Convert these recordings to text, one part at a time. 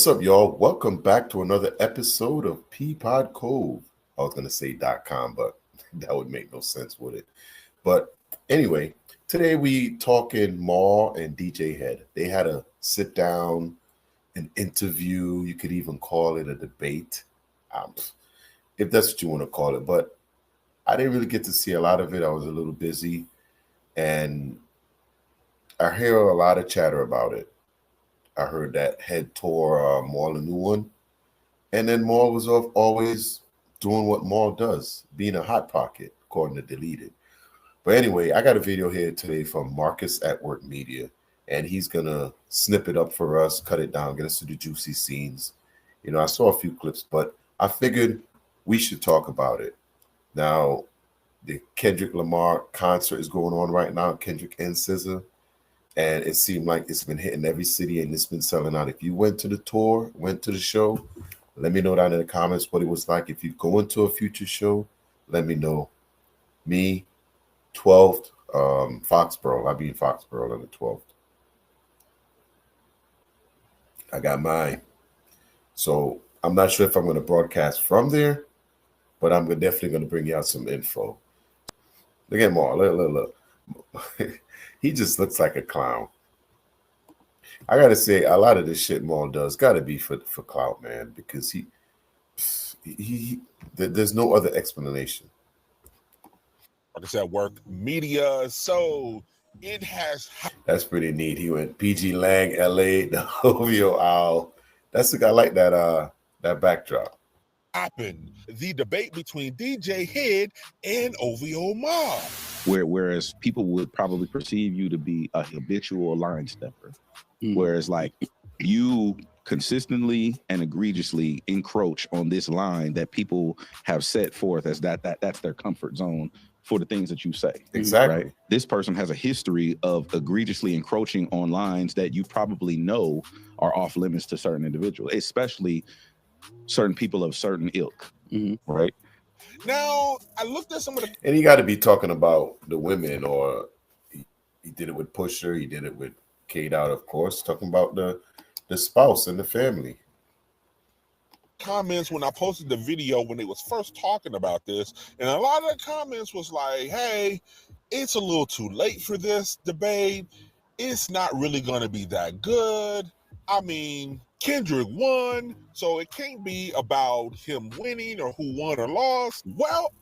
What's up, y'all? Welcome back to another episode of Peep Pod Cove. I was going to say .com, but that would make no sense, would it? But anyway, today we talking Maul and DJ Hed. They had a sit down, an interview. You could even call it a debate, if that's what you want to call it. But I didn't really get to see a lot of it. I was a little busy, and I hear a lot of chatter about it. I heard that Hed tore Maul a new one, and then Maul was always doing what Maul does, being a hot pocket, according to Deleted. But anyway, I got a video here today from Marcus at Work Media, and he's gonna snip it up for us, cut it down, get us to the juicy scenes. You know, I saw a few clips, but I figured we should talk about it. Now, the Kendrick Lamar concert is going on right now, Kendrick and SZA. And it seemed like it's been hitting every city and it's been selling out. If you went to the tour, went to the show, let me know down in the comments what it was like. If you go into a future show, let me know. Me, 12th, Foxborough. I'll be in Foxborough on the 12th. I got mine. So I'm not sure if I'm going to broadcast from there, but I'm definitely going to bring you out some info. Look at Maul. Look. He just looks like a clown. I gotta say, a lot of this shit Maul does gotta be for clout, man, because there's no other explanation. Like I said, Work Media, so it has. That's pretty neat. He went PG Lang, LA, the OVO Owl. That's the guy like that backdrop. Happened the debate between DJ Hed and OVO Maul. Whereas people would probably perceive you to be a habitual line stepper. Whereas like you consistently and egregiously encroach on this line that people have set forth as that's their comfort zone for the things that you say. Exactly. Right? This person has a history of egregiously encroaching on lines that you probably know are off limits to certain individuals, especially certain people of certain ilk. Right? Now, I looked at some of the... And he got to be talking about the women, or he did it with Pusher, he did it with Kate Out, of course, talking about the spouse and the family. Comments when I posted the video when they was first talking about this, and a lot of the comments was like, hey, it's a little too late for this debate. It's not really going to be that good. I mean, Kendrick won, so it can't be about him winning or who won or lost. Well,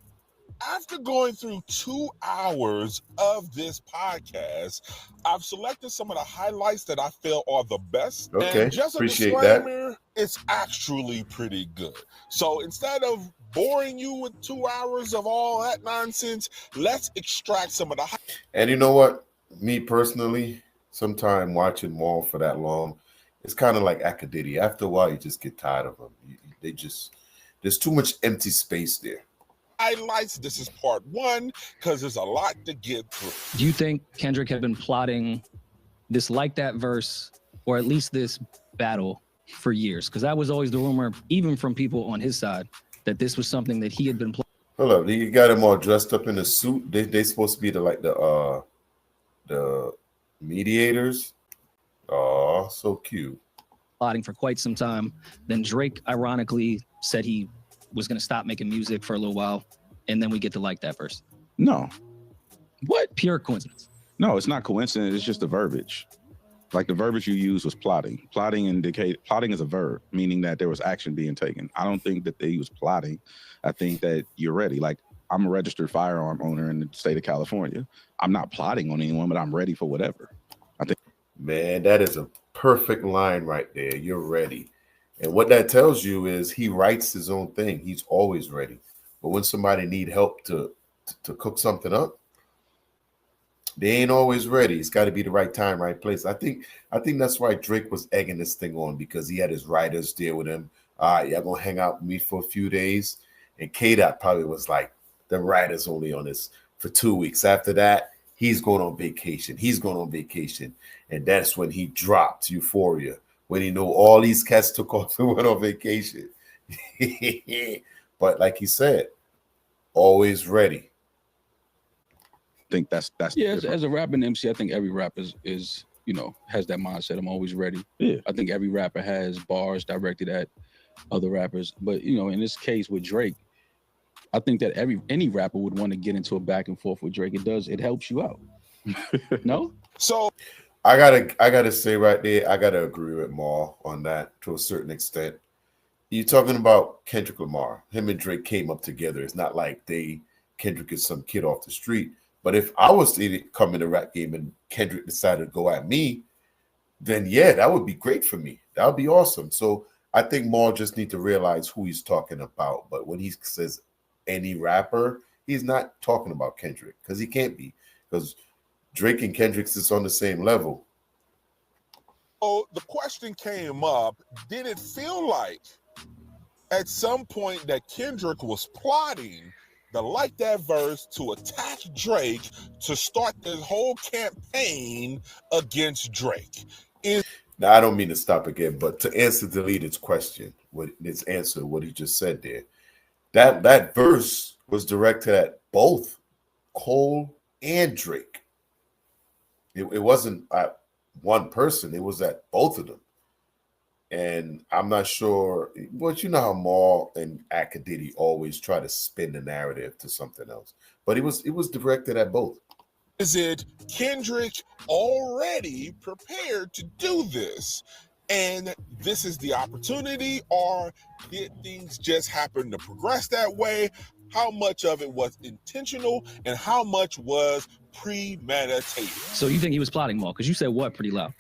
after going through 2 hours of this podcast, I've selected some of the highlights that I feel are the best. Okay, and just appreciate a disclaimer, it's actually pretty good. So instead of boring you with 2 hours of all that nonsense, let's extract some of the highlights. And you know what? Me personally, sometime watching Maul for that long, it's kind of like Acadiddy. After a while, you just get tired of them. There's too much empty space there. Highlights. This is part one because there's a lot to get through. Do you think Kendrick had been plotting this like that verse, or at least this battle, for years? Because that was always the rumor, even from people on his side, that this was something that he had been plotting. Hold up, you got him all dressed up in a suit. They supposed to be the mediators. Oh, so cute. Plotting for quite some time. Then Drake ironically said he was going to stop making music for a little while, and then we get to like that verse. No. What? Pure coincidence. No, it's not coincidence. It's just the verbiage. Like the verbiage you used was plotting. Plotting is a verb, meaning that there was action being taken. I don't think that he was plotting. I think that you're ready. Like, I'm a registered firearm owner in the state of California. I'm not plotting on anyone, but I'm ready for whatever. I think. Man, that is a perfect line right there. You're ready. And what that tells you is he writes his own thing. He's always ready. But when somebody need help to cook something up, they ain't always ready. It's got to be the right time, right place. I think that's why Drake was egging this thing on, because he had his writers deal with him. Y'all gonna hang out with me for a few days. And K-Dot probably was like, the writers only on this for 2 weeks. After that, he's going on vacation. And that's when he dropped Euphoria, when he knew all these cats took off and went on vacation. But like he said, always ready. I think that's yeah. As a rapping MC, I think every rap is has that mindset. I'm always ready. Yeah. I think every rapper has bars directed at other rappers, but in this case with Drake, I think that any rapper would want to get into a back and forth with Drake. It helps you out. No? So I gotta say right there, I gotta agree with Maul on that to a certain extent. You're talking about Kendrick Lamar. Him and Drake came up together. It's not like Kendrick is some kid off the street. But if I was to come in the rap game and Kendrick decided to go at me, then yeah, that would be great for me. That would be awesome. So I think Maul just need to realize who he's talking about. But when he says any rapper, he's not talking about Kendrick because he can't be, because Drake and Kendrick's is on the same level. Oh, the question came up, did it feel like at some point that Kendrick was plotting the Like That verse to attack Drake to start this whole campaign against Drake? Now, I don't mean to stop again, but to answer Deleted's question, what he just said there, that verse was directed at both Cole and Drake. It wasn't at one person, it was at both of them. And I'm not sure, but you know how Maul and Akadidi always try to spin the narrative to something else. But it was directed at both. Is it Kendrick already prepared to do this? And this is the opportunity, or did things just happen to progress that way? How much of it was intentional and how much was premeditated? So you think he was plotting, Maul? Because you said what pretty loud.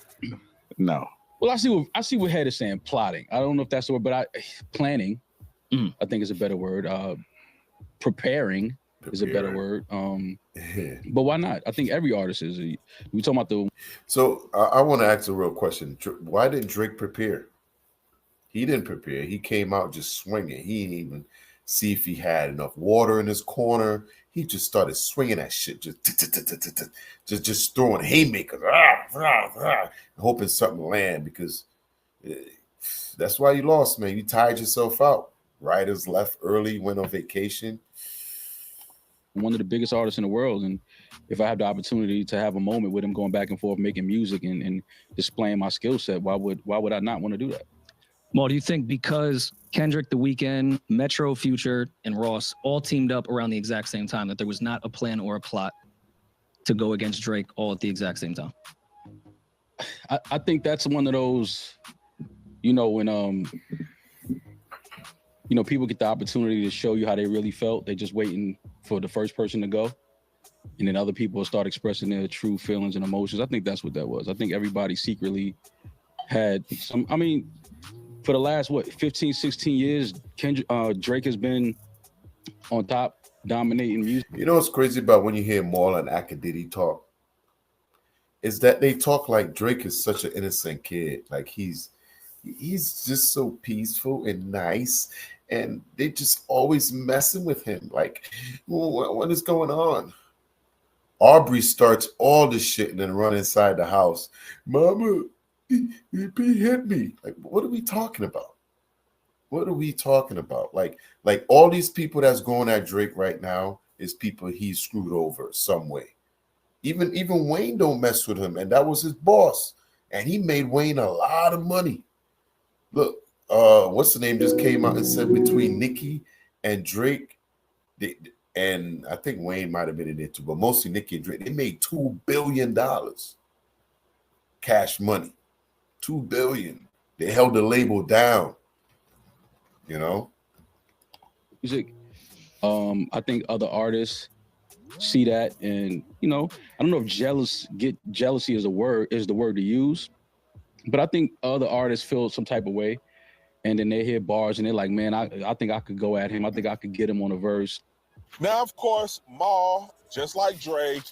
No. Well, I see what Hed is saying, plotting. I don't know if that's the word, but planning, I think is a better word. Preparing is a better word. But why not? I think every artist is. We talking about the. So I want to ask a real question. Why didn't Drake prepare? He didn't prepare. He came out just swinging. He didn't even see if he had enough water in his corner. He just started swinging that shit, just throwing haymakers, hoping something land, because that's why you lost, man. You tired yourself out. Writers left early, went on vacation. One of the biggest artists in the world, and if I have the opportunity to have a moment with him going back and forth, making music and displaying my skill set, why would I not want to do that? Maul, do you think because Kendrick, The Weeknd, Metro, Future, and Ross all teamed up around the exact same time, that there was not a plan or a plot to go against Drake all at the exact same time? I think that's one of those, when people get the opportunity to show you how they really felt, they're just waiting for the first person to go. And then other people start expressing their true feelings and emotions. I think that's what that was. I think everybody secretly had some, for the last, 15, 16 years, Drake has been on top, dominating music. You know what's crazy about when you hear Maul and Akadidi talk? Is that they talk like Drake is such an innocent kid. Like he's just so peaceful and nice. And they just always messing with him. Like, what is going on? Aubrey starts all this shit and then run inside the house. Mama, he hit me. Like, what are we talking about? What are we talking about? Like all these people that's going at Drake right now is people he screwed over some way. Even Wayne don't mess with him, and that was his boss. And he made Wayne a lot of money. Look, what's the name just came out and said between Nicki and Drake, and I think Wayne might have been in it too, but mostly Nicki and Drake, they made $2 billion cash money. $2 billion. They held the label down. Music. I think other artists see that, and I don't know if jealousy is the word to use, but I think other artists feel some type of way, and then they hear bars and they're like, man, I think I could go at him. I think I could get him on a verse. Now, of course, Maul, just like Drake,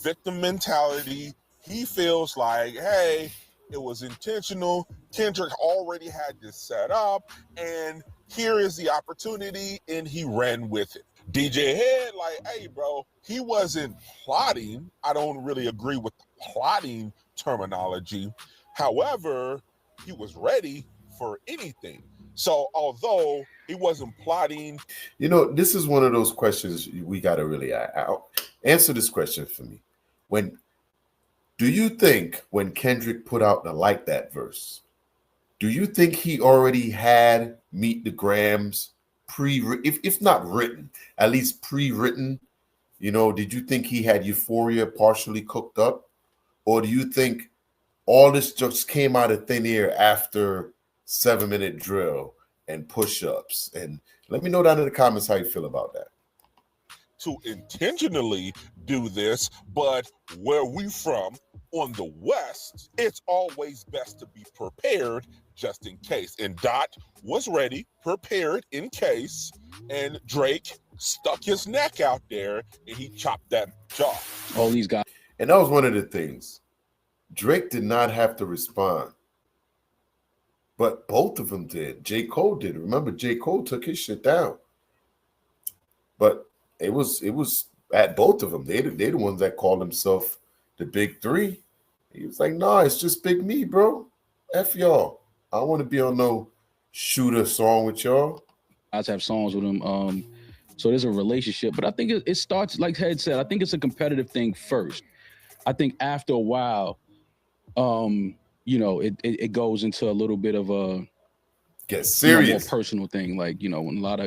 victim mentality. He feels like, hey, it was intentional. Kendrick already had this set up, and here is the opportunity, and he ran with it. DJ Hed, like, hey, bro, he wasn't plotting. I don't really agree with the plotting terminology. However, he was ready for anything. So although he wasn't plotting. This is one of those questions we got to really answer this question for me. When Do you think when Kendrick put out the Like That verse, do you think he already had Meet the Grams if not written, at least pre-written? You know, did you think he had Euphoria partially cooked up? Or do you think all this just came out of thin air after 7-minute drill and push-ups? And let me know down in the comments how you feel about that. To intentionally do this, but where we from on the West, it's always best to be prepared just in case. And Dot was ready, prepared in case, and Drake stuck his neck out there and he chopped that jaw. All these guys. And that was one of the things. Drake did not have to respond, but both of them did. J. Cole did. Remember, J. Cole took his shit down. But it was at both of them. They're the ones that called themselves the Big Three. He was like, nah, it's just Big Me, bro. F y'all. I don't want to be on no shooter song with y'all. I have songs with him. So there's a relationship, but I think it starts, like Hed said, I think it's a competitive thing first. I think after a while, you know, it goes into a little bit of a get serious, more personal thing. Like, you know, when a lot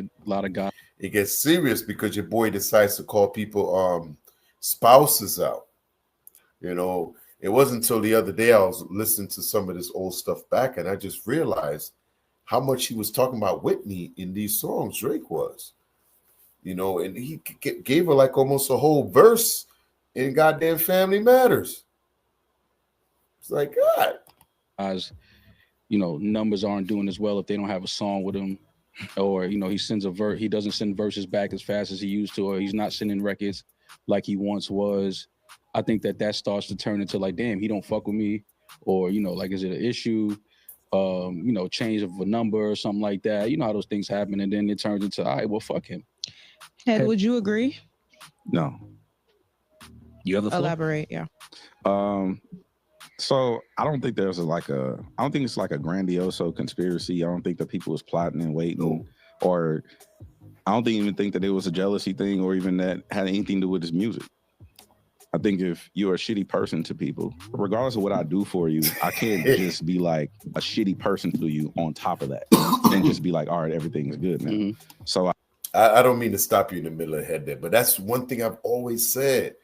of guys, it gets serious because your boy decides to call people spouses out. You know, it wasn't until the other day I was listening to some of this old stuff back, and I just realized how much he was talking about Whitney in these songs. Drake was, you know, and he gave her like almost a whole verse in goddamn Family Matters. It's like, God. As you know, numbers aren't doing as well if they don't have a song with him, or you know, he doesn't send verses back as fast as he used to, or he's not sending records like he once was. I think that starts to turn into like, damn, he don't fuck with me, or you know, like, is it an issue? You know, change of a number or something like that. You know how those things happen, and then it turns into, all right, well, fuck him. Hed, would you agree? No. You have the floor? Elaborate, yeah. So I don't think there's I don't think it's like a grandiose conspiracy. I don't think that people was plotting and waiting, or I don't even think that it was a jealousy thing, or even that had anything to do with his music. I think if you're a shitty person to people, regardless of what I do for you, I can't just be like a shitty person to you on top of that and just be like, all right, everything's good, man. Mm-hmm. So I don't mean to stop you in the middle of the head there, but that's one thing I've always said.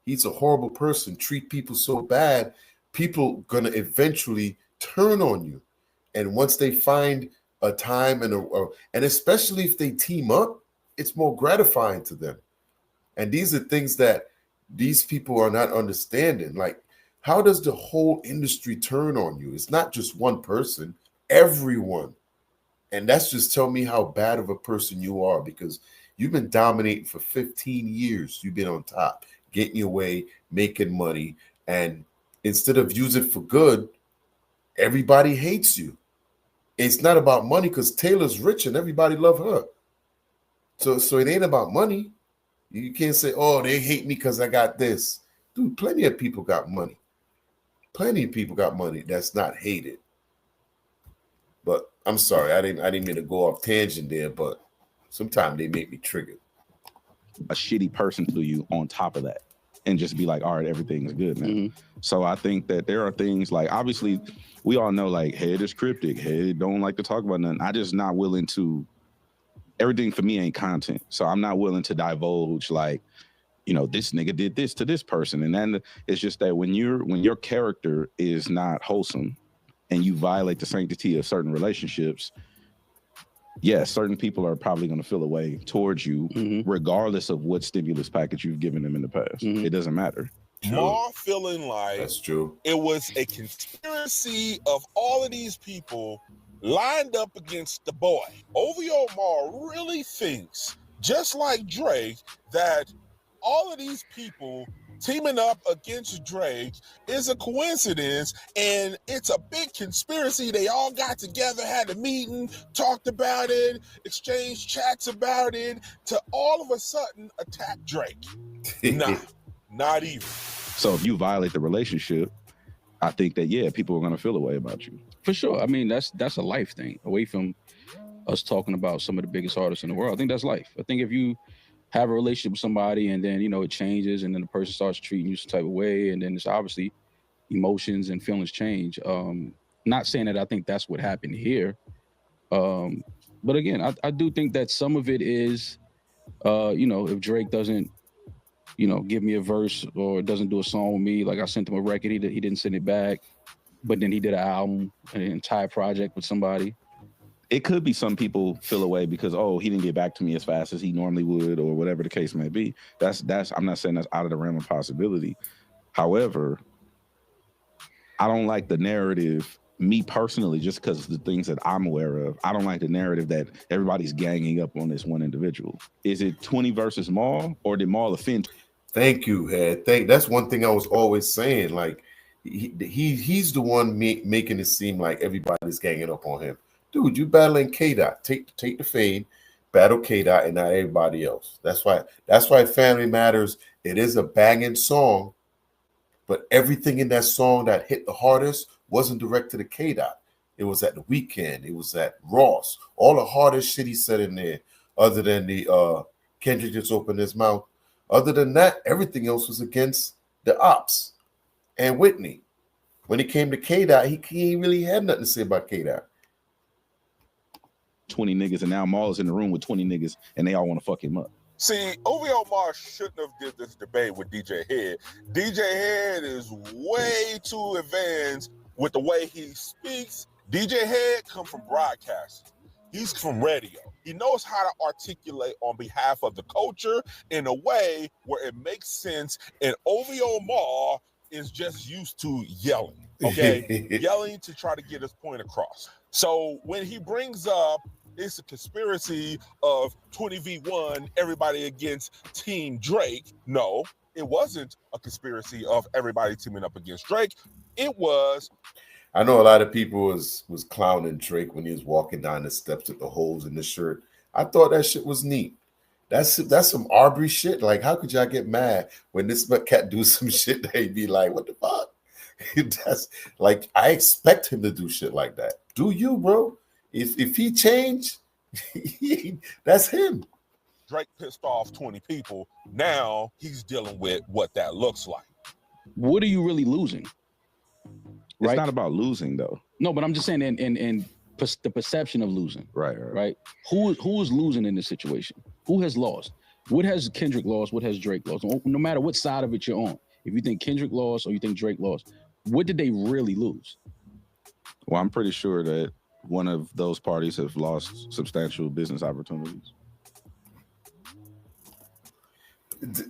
He's a horrible person. Treat people so bad, people gonna eventually turn on you. And once they find a time and especially if they team up, it's more gratifying to them. And these are things that these people are not understanding. Like, how does the whole industry turn on you? It's not just one person, everyone. And that's just tell me how bad of a person you are, because you've been dominating for 15 years. You've been on top, getting your way, making money. And instead of use it for good, everybody hates you. It's not about money because Taylor's rich and everybody love her. So it ain't about money. You can't say, oh, they hate me because I got this. Dude, plenty of people got money. Plenty of people got money that's not hated. But I'm sorry, I didn't mean to go off tangent there, but sometimes they make me triggered. a shitty person to you on top of that and just be like, all right, everything's good, man. Mm-hmm. So I think that there are things like, obviously, we all know like Hed is cryptic. Hed don't like to talk about nothing. I just not willing to, everything for me ain't content. So I'm not willing to divulge like, you know, this nigga did this to this person. And then it's just that when your character is not wholesome and you violate the sanctity of certain relationships, yes, certain people are probably going to feel a way towards you, mm-hmm. regardless of what stimulus package you've given them in the past. Mm-hmm. It doesn't matter. Maul feeling like that's true. It was a conspiracy of all of these people lined up against the boy. OVO Maul really thinks, just like Drake, that all of these people teaming up against Drake is a coincidence, and it's a big conspiracy. They all got together, had a meeting, talked about it, exchanged chats about it, to all of a sudden attack Drake. Nah, not even. So if you violate the relationship, I think that, yeah, people are going to feel a way about you. For sure. I mean, that's a life thing, away from us talking about some of the biggest artists in the world. I think that's life. I think if you have a relationship with somebody and then, you know, it changes and then the person starts treating you some type of way, and then it's obviously emotions and feelings change. Not saying that I think that's what happened here. But again, I do think that some of it is, if Drake doesn't, give me a verse or doesn't do a song with me, like I sent him a record, he didn't send it back, but then he did an album, an entire project with somebody. It could be some people feel away because, he didn't get back to me as fast as he normally would, or whatever the case may be. That's I'm not saying that's out of the realm of possibility. However, I don't like the narrative, me personally, just because of the things that I'm aware of. I don't like the narrative that everybody's ganging up on this one individual. Is it 20 versus Maul, or did Maul offend? Thank you, Hed. That's one thing I was always saying. Like, he's the one making it seem like everybody's ganging up on him. Dude, you battling K-Dot. Take the fade, battle K-Dot, and not everybody else. That's why Family Matters. It is a banging song, but everything in that song that hit the hardest wasn't directed to K-Dot. It was at The Weeknd. It was at Ross. All the hardest shit he said in there, other than the Kendrick just opened his mouth. Other than that, everything else was against the Ops and Whitney. When it came to K-Dot, he ain't really had nothing to say about K-Dot. 20 niggas, and now Maul is in the room with 20 niggas, and they all want to fuck him up. See, OVO Lamar shouldn't have did this debate with DJ Hed. DJ Hed is way too advanced with the way he speaks. DJ Hed come from broadcasting. He's from radio. He knows how to articulate on behalf of the culture in a way where it makes sense. And OVO Lamar is just used to yelling, okay? Yelling to try to get his point across. So when he brings up it's a conspiracy of 20v1, everybody against Team Drake. No, it wasn't a conspiracy of everybody teaming up against Drake. It was. I know a lot of people was clowning Drake when he was walking down the steps with the holes in the shirt. I thought that shit was neat. That's some Arbery shit. Like, how could y'all get mad when this cat do some shit that he'd be like, what the fuck? That's like, I expect him to do shit like that. Do you, bro? If he changed, that's him. Drake pissed off 20 people. Now he's dealing with what that looks like. What are you really losing? Right? It's not about losing, though. No, but I'm just saying in the perception of losing. Right. Who is losing in this situation? Who has lost? What has Kendrick lost? What has Drake lost? No matter what side of it you're on. If you think Kendrick lost or you think Drake lost, what did they really lose? Well, I'm pretty sure that one of those parties have lost substantial business opportunities.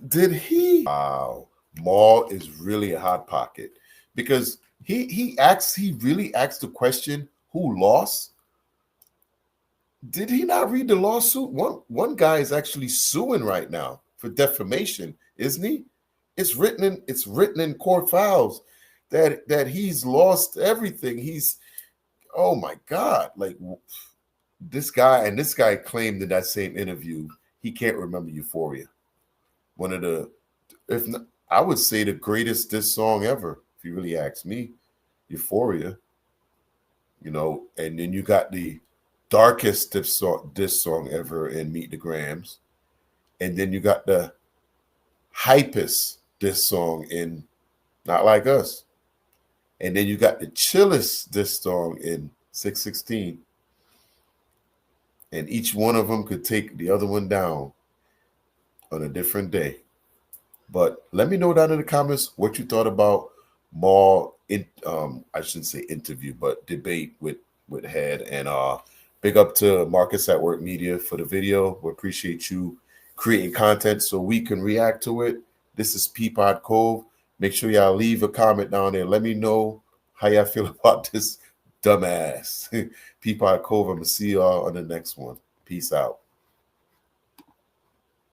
Did he? Wow, Maul is really a hot pocket because he really asked the question, who lost? Did he not read the lawsuit? One guy is actually suing right now for defamation, isn't he? It's written in court files that he's lost everything. Oh my God, like this guy claimed in that same interview he can't remember Euphoria. One of the, if not, I would say the greatest diss song ever, if you really ask me, Euphoria. And then you got the darkest diss song ever in Meet the Grams. And then you got the hypest diss song in Not Like Us. And then you got the chillest diss song in 616. And each one of them could take the other one down on a different day. But let me know down in the comments what you thought about Maul, I shouldn't say interview, but debate with Hed. And big up to Marcus at Work Media for the video. We appreciate you creating content so we can react to it. This is Peep Pod Cove. Make sure y'all leave a comment down there. Let me know how y'all feel about this dumbass. Peep Pod Cove. I'm going to see y'all on the next one. Peace out.